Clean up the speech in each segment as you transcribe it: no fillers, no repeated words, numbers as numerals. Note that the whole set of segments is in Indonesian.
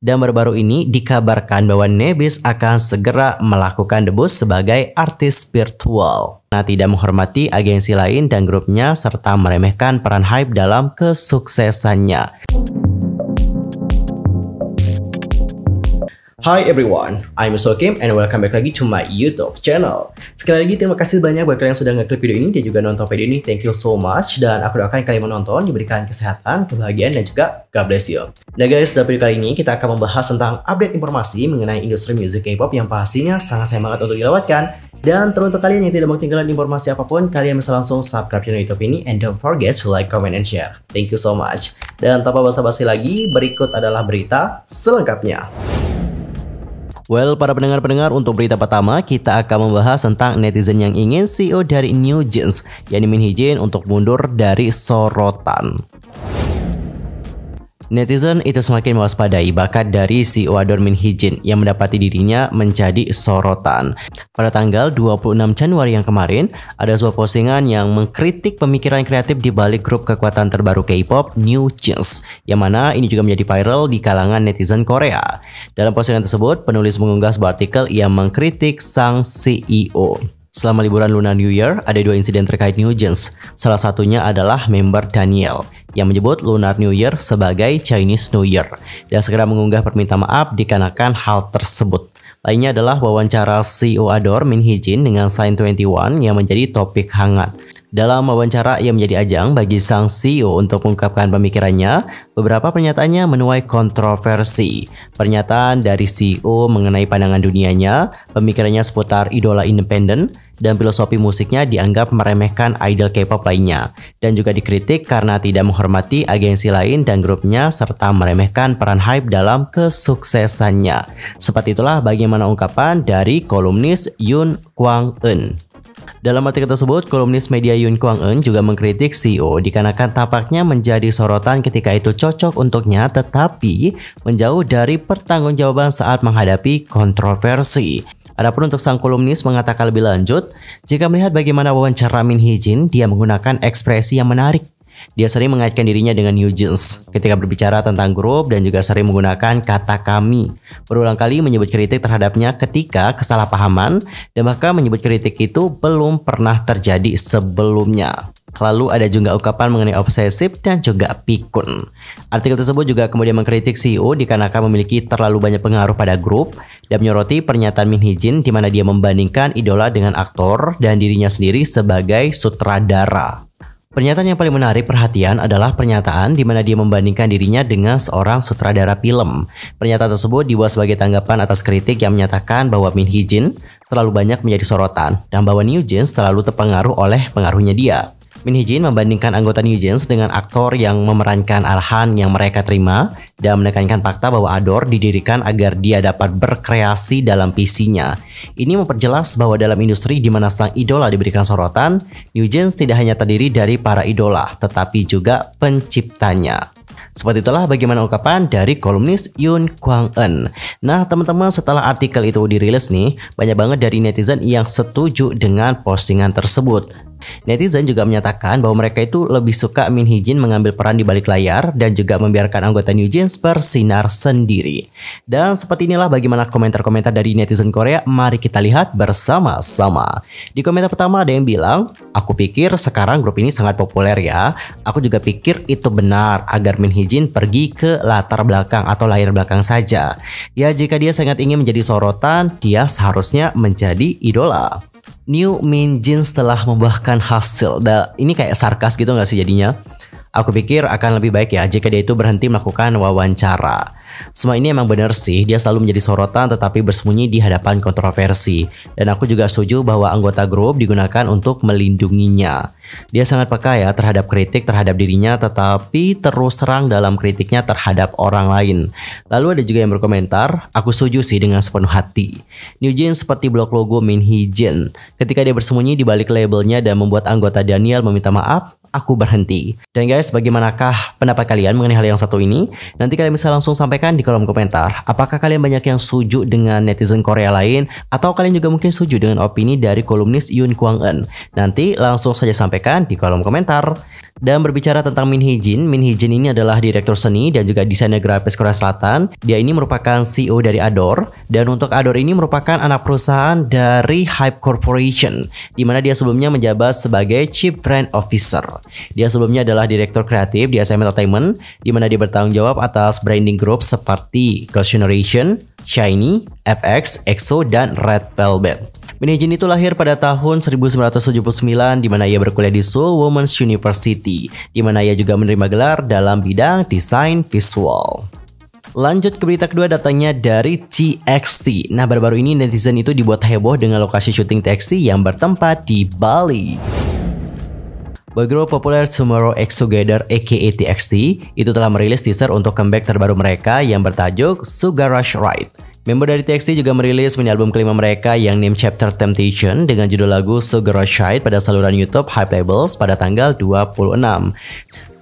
Dan baru-baru ini dikabarkan bahwa Nebis akan segera melakukan debut sebagai artis virtual. Nah, tidak menghormati agensi lain dan grupnya serta meremehkan peran Hype dalam kesuksesannya. Hi everyone, I'm Sokim and welcome back lagi to my YouTube channel. Sekali lagi terima kasih banyak buat kalian yang sudah ngeklik video ini dan juga nonton video ini. Thank you so much. Dan aku doakan kalian menonton diberikan kesehatan, kebahagiaan dan juga God bless you. Nah guys, dalam video kali ini kita akan membahas tentang update informasi mengenai industri musik K-pop yang pastinya sangat semangat untuk dilewatkan. Dan teruntuk kalian yang tidak mau ketinggalan informasi apapun, kalian bisa langsung subscribe channel YouTube ini and don't forget to like, comment, and share. Thank you so much. Dan tanpa basa-basi lagi, berikut adalah berita selengkapnya. Well, para pendengar-pendengar, untuk berita pertama kita akan membahas tentang netizen yang ingin CEO dari New Jeans, yakni Min Hee-jin, untuk mundur dari sorotan. Netizen itu semakin mewaspadai bakat dari CEO Adore Min Hee-jin yang mendapati dirinya menjadi sorotan. Pada tanggal 26 Januari yang kemarin, ada sebuah postingan yang mengkritik pemikiran kreatif di balik grup kekuatan terbaru K-pop New Jeans, yang mana ini juga menjadi viral di kalangan netizen Korea. Dalam postingan tersebut, penulis mengunggah sebuah artikel yang mengkritik sang CEO. Selama liburan Lunar New Year, ada dua insiden terkait New Jeans. Salah satunya adalah member Daniel yang menyebut Lunar New Year sebagai Chinese New Year dan segera mengunggah permintaan maaf dikarenakan hal tersebut. Lainnya adalah wawancara CEO Adore Min Hee-jin dengan Sign 21 yang menjadi topik hangat. Dalam wawancara yang menjadi ajang bagi sang CEO untuk mengungkapkan pemikirannya, beberapa pernyataannya menuai kontroversi. Pernyataan dari CEO mengenai pandangan dunianya, pemikirannya seputar idola independen, dan filosofi musiknya dianggap meremehkan idol K-pop lainnya, dan juga dikritik karena tidak menghormati agensi lain dan grupnya serta meremehkan peran Hype dalam kesuksesannya. Seperti itulah bagaimana ungkapan dari kolumnis Yoon Kwang-eun. Dalam artikel tersebut, kolumnis media Yoon Kwang-eun juga mengkritik CEO dikarenakan tampaknya menjadi sorotan ketika itu cocok untuknya tetapi menjauh dari pertanggungjawaban saat menghadapi kontroversi. Adapun untuk sang kolumnis mengatakan lebih lanjut, jika melihat bagaimana wawancara Min Hee-jin, dia menggunakan ekspresi yang menarik. Dia sering mengaitkan dirinya dengan New Jeans ketika berbicara tentang grup dan juga sering menggunakan kata kami. Berulang kali menyebut kritik terhadapnya ketika kesalahpahaman dan bahkan menyebut kritik itu belum pernah terjadi sebelumnya. Lalu ada juga ungkapan mengenai obsesif dan juga pikun. Artikel tersebut juga kemudian mengkritik CEO dikarenakan memiliki terlalu banyak pengaruh pada grup dan menyoroti pernyataan Min Hee-jin di mana dia membandingkan idola dengan aktor dan dirinya sendiri sebagai sutradara. Pernyataan yang paling menarik perhatian adalah pernyataan di mana dia membandingkan dirinya dengan seorang sutradara film. Pernyataan tersebut dibuat sebagai tanggapan atas kritik yang menyatakan bahwa Min Hee-jin terlalu banyak menjadi sorotan dan bahwa New Jeans terlalu terpengaruh oleh pengaruhnya dia. Min Hee-jin membandingkan anggota New Jeans dengan aktor yang memerankan arahan yang mereka terima dan menekankan fakta bahwa Adore didirikan agar dia dapat berkreasi dalam visinya. Ini memperjelas bahwa dalam industri di mana sang idola diberikan sorotan, New Jeans tidak hanya terdiri dari para idola, tetapi juga penciptanya. Seperti itulah bagaimana ungkapan dari kolumnis Yoon Kwang-eun. Nah teman-teman, setelah artikel itu dirilis nih, banyak banget dari netizen yang setuju dengan postingan tersebut. Netizen juga menyatakan bahwa mereka itu lebih suka Min Hee-jin mengambil peran di balik layar dan juga membiarkan anggota New Jeans bersinar sendiri. Dan seperti inilah bagaimana komentar-komentar dari netizen Korea. Mari kita lihat bersama-sama. Di komentar pertama ada yang bilang, aku pikir sekarang grup ini sangat populer ya. Aku juga pikir itu benar agar Min Hee-jin pergi ke latar belakang atau layar belakang saja. Ya jika dia sangat ingin menjadi sorotan, dia seharusnya menjadi idola. New Min Jeans telah membuahkan hasil. Ini kayak sarkas gitu gak sih jadinya? Aku pikir akan lebih baik ya jika dia itu berhenti melakukan wawancara. Semua ini emang benar sih, dia selalu menjadi sorotan tetapi bersembunyi di hadapan kontroversi. Dan aku juga setuju bahwa anggota grup digunakan untuk melindunginya. Dia sangat peka ya terhadap kritik terhadap dirinya tetapi terus terang dalam kritiknya terhadap orang lain. Lalu ada juga yang berkomentar, aku setuju sih dengan sepenuh hati. New Jeans seperti blok logo Min Hee-jin. Ketika dia bersembunyi di balik labelnya dan membuat anggota Daniel meminta maaf, aku berhenti. Dan guys, bagaimanakah pendapat kalian mengenai hal yang satu ini? Nanti kalian bisa langsung sampaikan di kolom komentar. Apakah kalian banyak yang setuju dengan netizen Korea lain? Atau kalian juga mungkin setuju dengan opini dari kolumnis Yoon Kwang-eun? Nanti langsung saja sampaikan di kolom komentar. Dan berbicara tentang Min Hee-jin ini adalah direktur seni dan juga desainer grafis Korea Selatan. Dia ini merupakan CEO dari Adore, dan untuk Adore ini merupakan anak perusahaan dari Hype Corporation, di mana dia sebelumnya menjabat sebagai Chief Brand Officer. Dia sebelumnya adalah direktur kreatif di SM Entertainment, di mana dia bertanggung jawab atas branding group seperti Girls' Generation, SHINee, FX, EXO, dan Red Velvet. Min Hee-jin itu lahir pada tahun 1979 di mana ia berkuliah di Seoul Women's University, di mana ia juga menerima gelar dalam bidang desain visual. Lanjut ke berita kedua, datangnya dari TXT. Nah, baru-baru ini netizen itu dibuat heboh dengan lokasi syuting TXT yang bertempat di Bali. Boy group populer Tomorrow X Together aka TXT itu telah merilis teaser untuk comeback terbaru mereka yang bertajuk Sugar Rush Ride. Member dari TXT juga merilis mini album kelima mereka yang name Chapter Temptation dengan judul lagu Sugar Rush Ride pada saluran YouTube Hype Labels pada tanggal 26.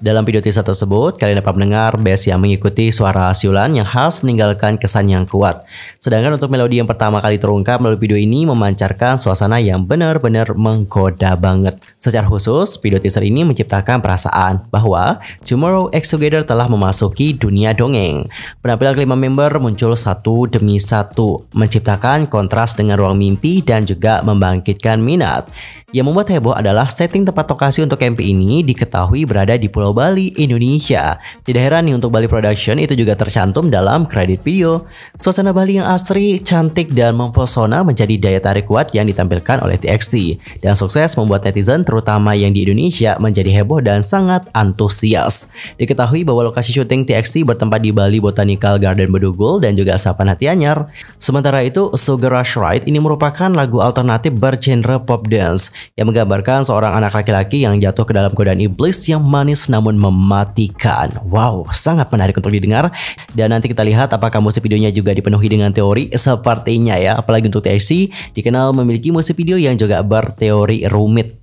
Dalam video teaser tersebut, kalian dapat mendengar bass yang mengikuti suara siulan yang khas meninggalkan kesan yang kuat. Sedangkan untuk melodi yang pertama kali terungkap melalui video ini memancarkan suasana yang benar-benar menggoda banget. Secara khusus, video teaser ini menciptakan perasaan bahwa Tomorrow X Together telah memasuki dunia dongeng. Penampilan kelima member muncul satu demi satu, menciptakan kontras dengan ruang mimpi dan juga membangkitkan minat. Yang membuat heboh adalah setting tempat lokasi untuk camp ini diketahui berada di Pulau Bali, Indonesia. Tidak heran nih untuk Bali Production itu juga tercantum dalam kredit video. Suasana Bali yang asri, cantik, dan mempesona menjadi daya tarik kuat yang ditampilkan oleh TXT. Dan sukses membuat netizen terutama yang di Indonesia menjadi heboh dan sangat antusias. Diketahui bahwa lokasi syuting TXT bertempat di Bali Botanical Garden Bedugul dan juga Sapanhati Anyar. Sementara itu, Sugar Rush Ride ini merupakan lagu alternatif bergenre pop dance yang menggambarkan seorang anak laki-laki yang jatuh ke dalam godaan iblis yang manis namun mematikan. Wow, sangat menarik untuk didengar. Dan nanti kita lihat apakah musik videonya juga dipenuhi dengan teori. Sepertinya ya, apalagi untuk TXT dikenal memiliki musik video yang juga berteori rumit.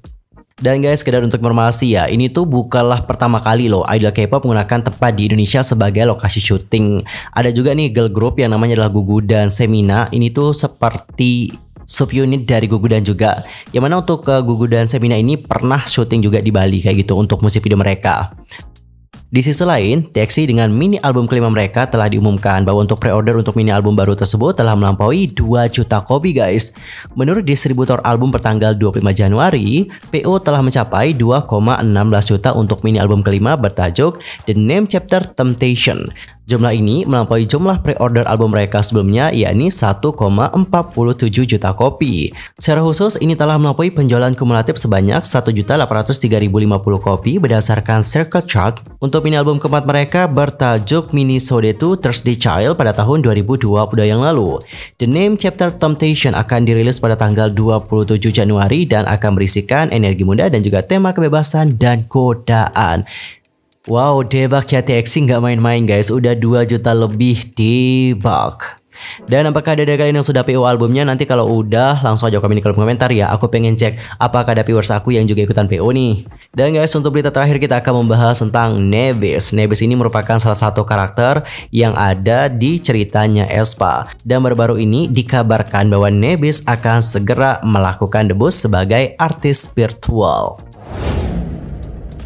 Dan guys, sekedar untuk informasi ya, ini tuh bukanlah pertama kali loh idol K-pop menggunakan tempat di Indonesia sebagai lokasi syuting. Ada juga nih girl group yang namanya adalah Gugu dan Semina. Ini tuh seperti subunit dari Gugu dan juga, yang mana untuk Gugu dan Semina ini pernah syuting juga di Bali kayak gitu untuk musik video mereka. Di sisi lain, TXT dengan mini album kelima mereka telah diumumkan bahwa untuk pre-order untuk mini album baru tersebut telah melampaui 2 juta kopi guys. Menurut distributor album pertanggal 25 Januari, PO telah mencapai 2,16 juta untuk mini album kelima bertajuk The Name Chapter Temptation. Jumlah ini melampaui jumlah pre-order album mereka sebelumnya, yakni 1,47 juta kopi. Secara khusus, ini telah melampaui penjualan kumulatif sebanyak 1.803.050 kopi berdasarkan Circle Chart untuk mini album keempat mereka bertajuk Minnesota Thursday Child pada tahun 2022 yang lalu. The Name Chapter Temptation akan dirilis pada tanggal 27 Januari dan akan berisikan energi muda dan juga tema kebebasan dan godaan. Wow, debak ya TXT nggak main-main guys, udah 2 juta lebih debak. Dan apakah ada dari kalian yang sudah PO albumnya? Nanti kalau udah langsung aja komen di kolom komentar ya. Aku pengen cek apakah ada viewers aku yang juga ikutan PO nih. Dan guys, untuk berita terakhir kita akan membahas tentang Nebis. Nebis ini merupakan salah satu karakter yang ada di ceritanya aespa. Dan baru-baru ini dikabarkan bahwa Nebis akan segera melakukan debut sebagai artis virtual.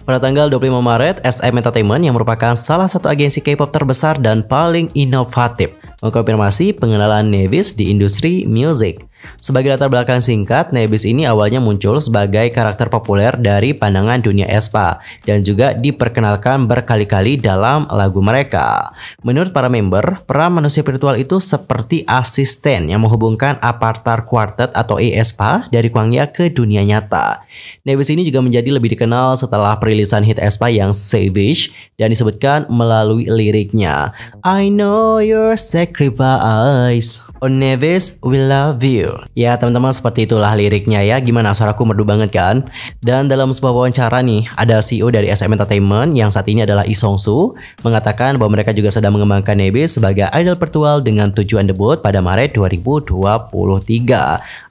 Pada tanggal 25 Maret, SM Entertainment yang merupakan salah satu agensi K-pop terbesar dan paling inovatif mengkonfirmasi pengenalan Nebis di industri musik. Sebagai latar belakang singkat, Nebis ini awalnya muncul sebagai karakter populer dari pandangan dunia aespa dan juga diperkenalkan berkali-kali dalam lagu mereka. Menurut para member, peran manusia virtual itu seperti asisten yang menghubungkan Avatar Quartet atau aespa dari Kwangya ke dunia nyata. Nebis ini juga menjadi lebih dikenal setelah perilisan hit aespa yang Savage dan disebutkan melalui liriknya I know your sacrifice, oh Nebis we love you. Ya teman-teman, seperti itulah liriknya ya. Gimana, suaraku merdu banget kan? Dan dalam sebuah wawancara nih, ada CEO dari SM Entertainment yang saat ini adalah Lee Song-soo mengatakan bahwa mereka juga sedang mengembangkan Nebis sebagai idol virtual dengan tujuan debut pada Maret 2023.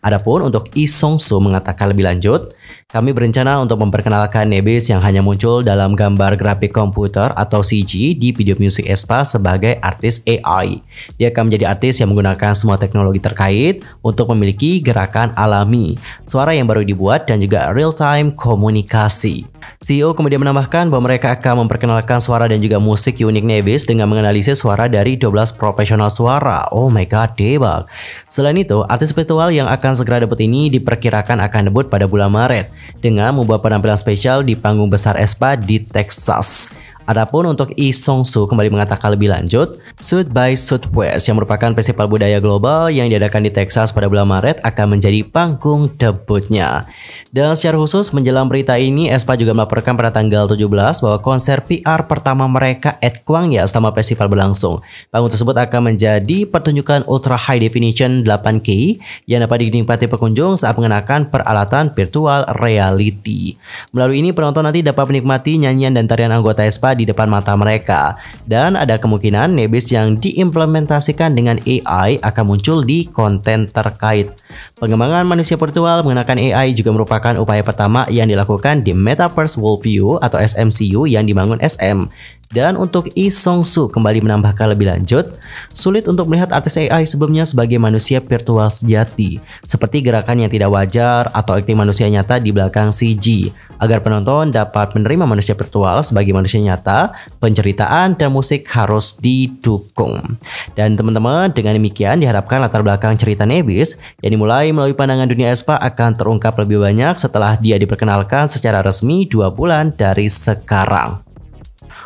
Adapun untuk Lee Song-soo mengatakan lebih lanjut, kami berencana untuk memperkenalkan Nebis yang hanya muncul dalam gambar grafik komputer atau CG di video musik aespa sebagai artis AI. Dia akan menjadi artis yang menggunakan semua teknologi terkait untuk memiliki gerakan alami, suara yang baru dibuat, dan juga real-time komunikasi. CEO kemudian menambahkan bahwa mereka akan memperkenalkan suara dan juga musik unik Nevis dengan menganalisis suara dari 12 profesional suara. Oh my god, debak. Selain itu, artis virtual yang akan segera debut ini diperkirakan akan debut pada bulan Maret dengan membuat penampilan spesial di panggung besar aespa di Texas. Adapun untuk Lee Song-soo kembali mengatakan lebih lanjut, South by Southwest yang merupakan festival budaya global yang diadakan di Texas pada bulan Maret akan menjadi panggung debutnya. Dan secara khusus menjelang berita ini, aespa juga melaporkan pada tanggal 17 bahwa konser PR pertama mereka at Kwangya selama festival berlangsung. Panggung tersebut akan menjadi pertunjukan ultra high definition 8K yang dapat dinikmati pengunjung saat mengenakan peralatan virtual reality. Melalui ini penonton nanti dapat menikmati nyanyian dan tarian anggota aespa di depan mata mereka, dan ada kemungkinan Nevis yang diimplementasikan dengan AI akan muncul di konten terkait. Pengembangan manusia virtual menggunakan AI juga merupakan upaya pertama yang dilakukan di Metaverse Worldview atau SMCU yang dibangun SM. Dan untuk Lee Song-soo kembali menambahkan lebih lanjut, sulit untuk melihat artis AI sebelumnya sebagai manusia virtual sejati, seperti gerakan yang tidak wajar atau akting manusia nyata di belakang CG. Agar penonton dapat menerima manusia virtual sebagai manusia nyata, penceritaan dan musik harus didukung. Dan teman-teman, dengan demikian diharapkan latar belakang cerita Nevis yang dimulai melalui pandangan dunia aespa akan terungkap lebih banyak setelah dia diperkenalkan secara resmi 2 bulan dari sekarang.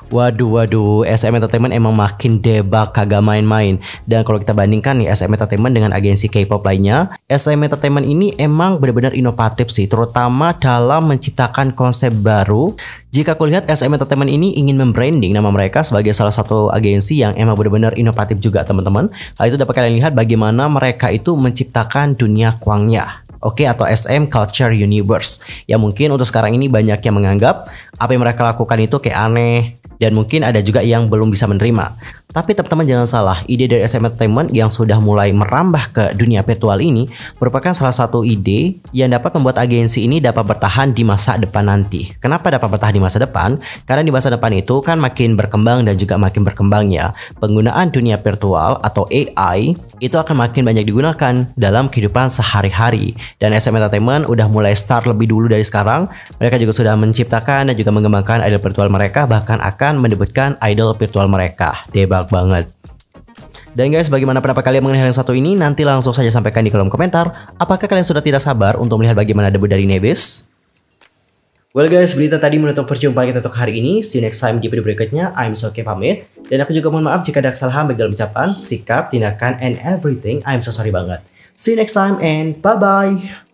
Waduh, SM Entertainment emang makin debak, kagak main-main. Dan kalau kita bandingkan nih SM Entertainment dengan agensi K-pop lainnya, SM Entertainment ini emang benar-benar inovatif sih, terutama dalam menciptakan konsep baru. Jika aku lihat SM Entertainment ini ingin membranding nama mereka sebagai salah satu agensi yang emang benar-benar inovatif juga teman-teman. Hal itu dapat kalian lihat bagaimana mereka itu menciptakan dunia Kwangya. Oke, atau SM Culture Universe. Ya mungkin untuk sekarang ini banyak yang menganggap apa yang mereka lakukan itu kayak aneh, dan mungkin ada juga yang belum bisa menerima. Tapi teman-teman jangan salah, ide dari SM Entertainment yang sudah mulai merambah ke dunia virtual ini merupakan salah satu ide yang dapat membuat agensi ini dapat bertahan di masa depan nanti. Kenapa dapat bertahan di masa depan? Karena di masa depan itu kan makin berkembang dan juga makin berkembangnya penggunaan dunia virtual atau AI itu akan makin banyak digunakan dalam kehidupan sehari-hari. Dan SM Entertainment udah mulai start lebih dulu dari sekarang. Mereka juga sudah menciptakan dan juga mengembangkan idol virtual mereka, bahkan akan mendebutkan idol virtual mereka. Debak banget. Dan guys, bagaimana pendapat kalian mengenai hal yang satu ini? Nanti langsung saja sampaikan di kolom komentar. Apakah kalian sudah tidak sabar untuk melihat bagaimana debut dari Nevis? Well guys, berita tadi menutup perjumpaan kita untuk hari ini. See you next time di video berikutnya. I'm Soke pamit. Dan aku juga mohon maaf jika ada kesalahan baik dalam ucapan, sikap, tindakan, and everything. I'm so sorry banget. See you next time and bye-bye.